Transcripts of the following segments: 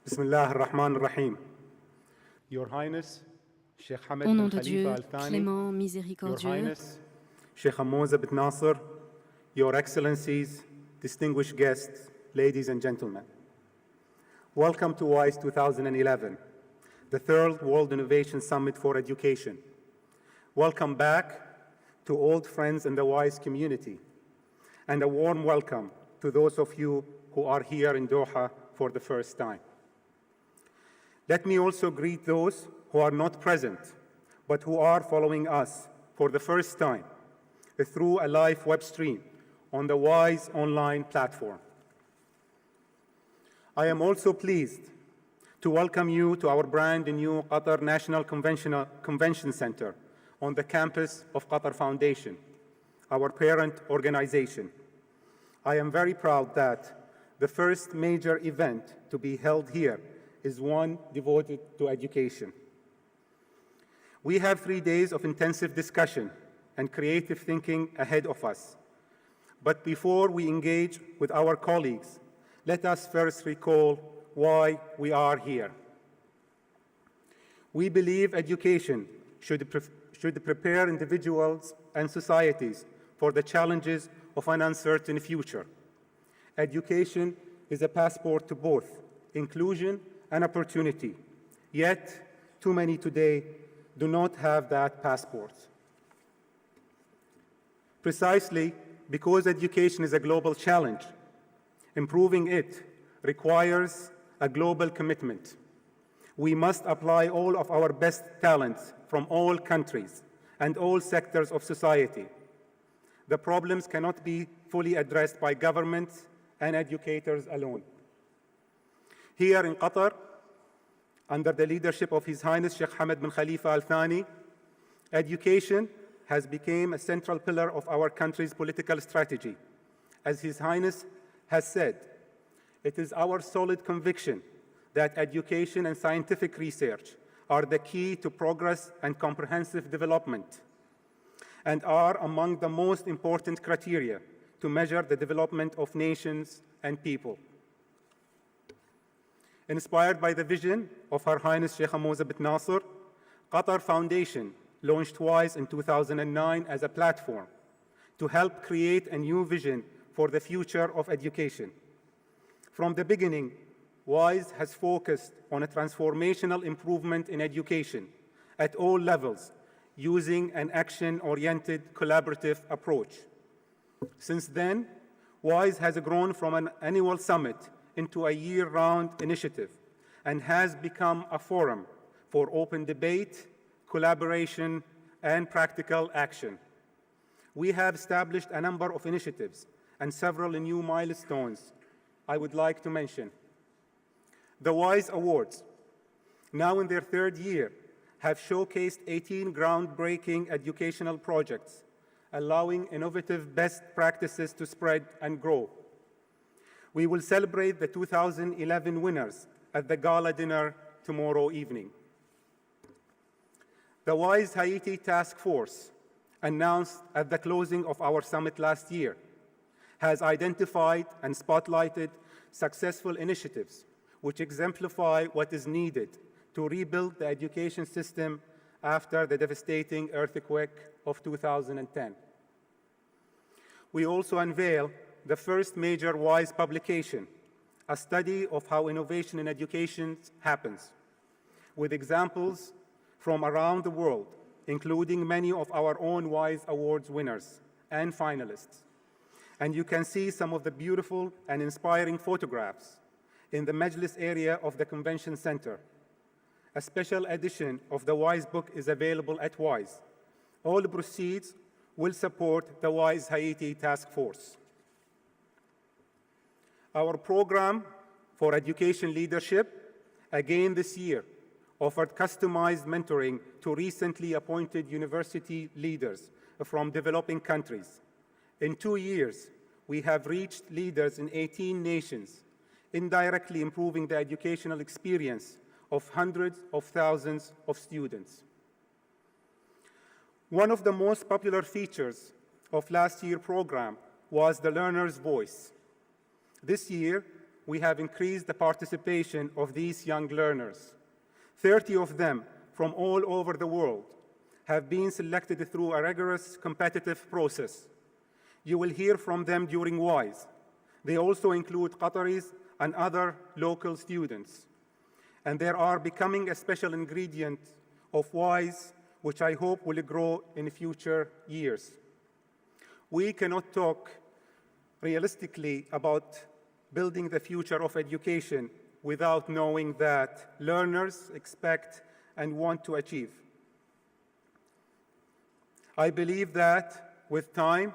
Bismillah ar-Rahman ar-Rahim. Your Highness, Sheikh Hamad Au bin nom de Khalifa Dieu, Al-Thani, clément, Your miséricordieux, Highness, Sheikh Hamouza bin Nasser, Your Excellencies, distinguished guests, ladies and gentlemen. Welcome to WISE 2011, the third World Innovation Summit for Education. Welcome back to old friends in the WISE community, and a warm welcome to those of you who are here in Doha for the first time. Let me also greet those who are not present, but who are following us for the first time through a live web stream on the WISE online platform. I am also pleased to welcome you to our brand new Qatar National Convention Center on the campus of Qatar Foundation, our parent organization. I am very proud that the first major event to be held here is one devoted to education. We have 3 days of intensive discussion and creative thinking ahead of us. But before we engage with our colleagues, let us first recall why we are here. We believe education should prepare individuals and societies for the challenges of an uncertain future. Education is a passport to both inclusion and opportunity. Yet, too many today do not have that passport. Precisely because education is a global challenge, improving it requires a global commitment. We must apply all of our best talents from all countries and all sectors of society. The problems cannot be fully addressed by governments and educators alone. Here in Qatar, under the leadership of His Highness Sheikh Hamad bin Khalifa Al-Thani, education has become a central pillar of our country's political strategy. As His Highness has said, it is our solid conviction that education and scientific research are the key to progress and comprehensive development, and are among the most important criteria to measure the development of nations and people. Inspired by the vision of Her Highness Sheikh Hamouza bin Nasser, Qatar Foundation launched WISE in 2009 as a platform to help create a new vision for the future of education. From the beginning, WISE has focused on a transformational improvement in education at all levels, using an action-oriented collaborative approach. Since then, WISE has grown from an annual summit into a year-round initiative and has become a forum for open debate, collaboration, and practical action. We have established a number of initiatives and several new milestones I would like to mention. The WISE Awards, now in their third year, have showcased 18 groundbreaking educational projects, allowing innovative best practices to spread and grow. We will celebrate the 2011 winners at the gala dinner tomorrow evening. The WISE Haiti Task Force, announced at the closing of our summit last year, has identified and spotlighted successful initiatives which exemplify what is needed to rebuild the education system after the devastating earthquake of 2010. We also unveil the first major WISE publication, a study of how innovation in education happens, with examples from around the world, including many of our own WISE Awards winners and finalists. And you can see some of the beautiful and inspiring photographs in the Majlis area of the Convention Center. A special edition of the WISE book is available at WISE. All proceeds will support the WISE Haiti Task Force. Our program for education leadership, again this year, offered customized mentoring to recently appointed university leaders from developing countries. In 2 years, we have reached leaders in 18 nations, indirectly improving the educational experience of hundreds of thousands of students. One of the most popular features of last year's program was the learner's voice. This year, we have increased the participation of these young learners. 30 of them from all over the world have been selected through a rigorous competitive process. You will hear from them during WISE. They also include Qataris and other local students. And they are becoming a special ingredient of WISE, which I hope will grow in future years. We cannot talk realistically about building the future of education without knowing that learners expect and want to achieve. I believe that with time,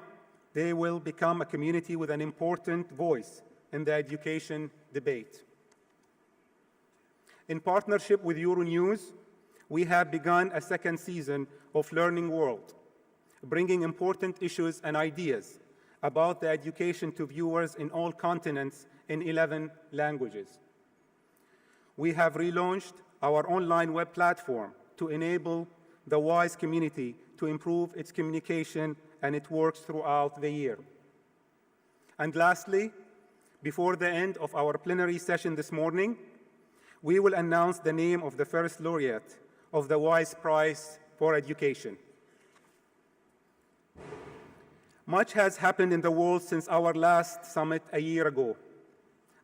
they will become a community with an important voice in the education debate. In partnership with Euronews, we have begun a second season of Learning World, bringing important issues and ideas about the education to viewers in all continents in 11 languages. We have relaunched our online web platform to enable the WISE community to improve its communication, and it works throughout the year. And lastly, before the end of our plenary session this morning, we will announce the name of the first laureate of the WISE Prize for Education. Much has happened in the world since our last summit a year ago.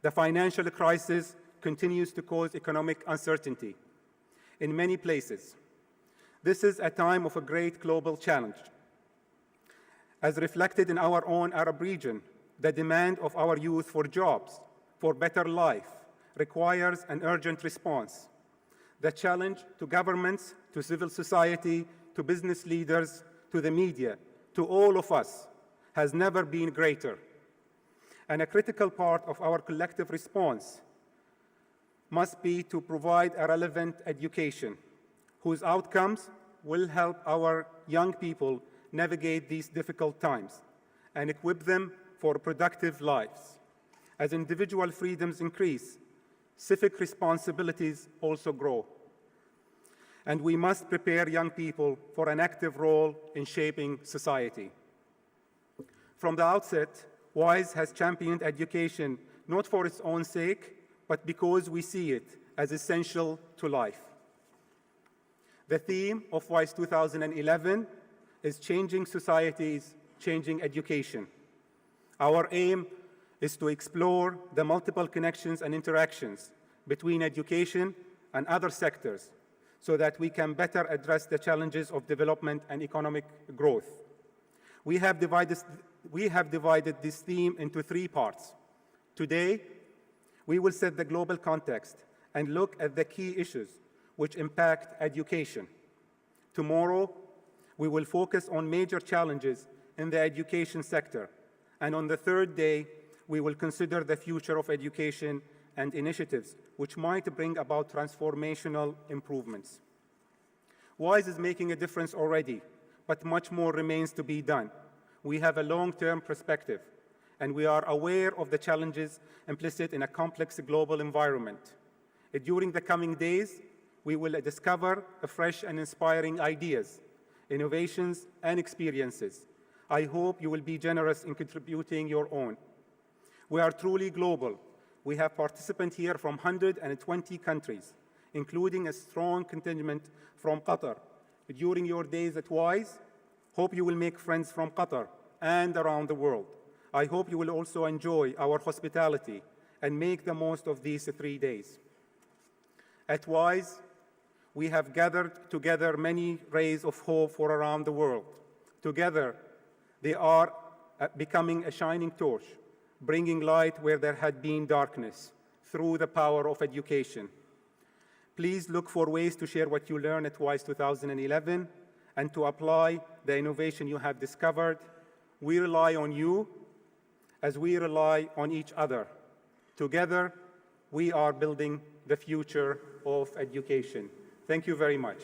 The financial crisis continues to cause economic uncertainty in many places. This is a time of a great global challenge. As reflected in our own Arab region, the demand of our youth for jobs, for better life, requires an urgent response. The challenge to governments, to civil society, to business leaders, to the media, to all of us, has never been greater. And a critical part of our collective response must be to provide a relevant education whose outcomes will help our young people navigate these difficult times and equip them for productive lives. As individual freedoms increase, civic responsibilities also grow. And we must prepare young people for an active role in shaping society. From the outset, WISE has championed education not for its own sake, but because we see it as essential to life. The theme of WISE 2011 is Changing Societies, Changing Education. Our aim is to explore the multiple connections and interactions between education and other sectors so that we can better address the challenges of development and economic growth. We have divided this theme into 3 parts. Today, we will set the global context and look at the key issues which impact education. Tomorrow, we will focus on major challenges in the education sector. And on the 3rd day, we will consider the future of education and initiatives which might bring about transformational improvements. WISE is making a difference already, but much more remains to be done. We have a long-term perspective, and we are aware of the challenges implicit in a complex global environment. During the coming days, we will discover fresh and inspiring ideas, innovations, and experiences. I hope you will be generous in contributing your own. We are truly global. We have participants here from 120 countries, including a strong contingent from Qatar. During your days at WISE, hope you will make friends from Qatar and around the world. I hope you will also enjoy our hospitality and make the most of these 3 days. At WISE, we have gathered together many rays of hope for around the world. Together, they are becoming a shining torch, bringing light where there had been darkness through the power of education. Please look for ways to share what you learned at WISE 2011 and to apply the innovation you have discovered. We rely on you as we rely on each other. Together, we are building the future of education. Thank you very much.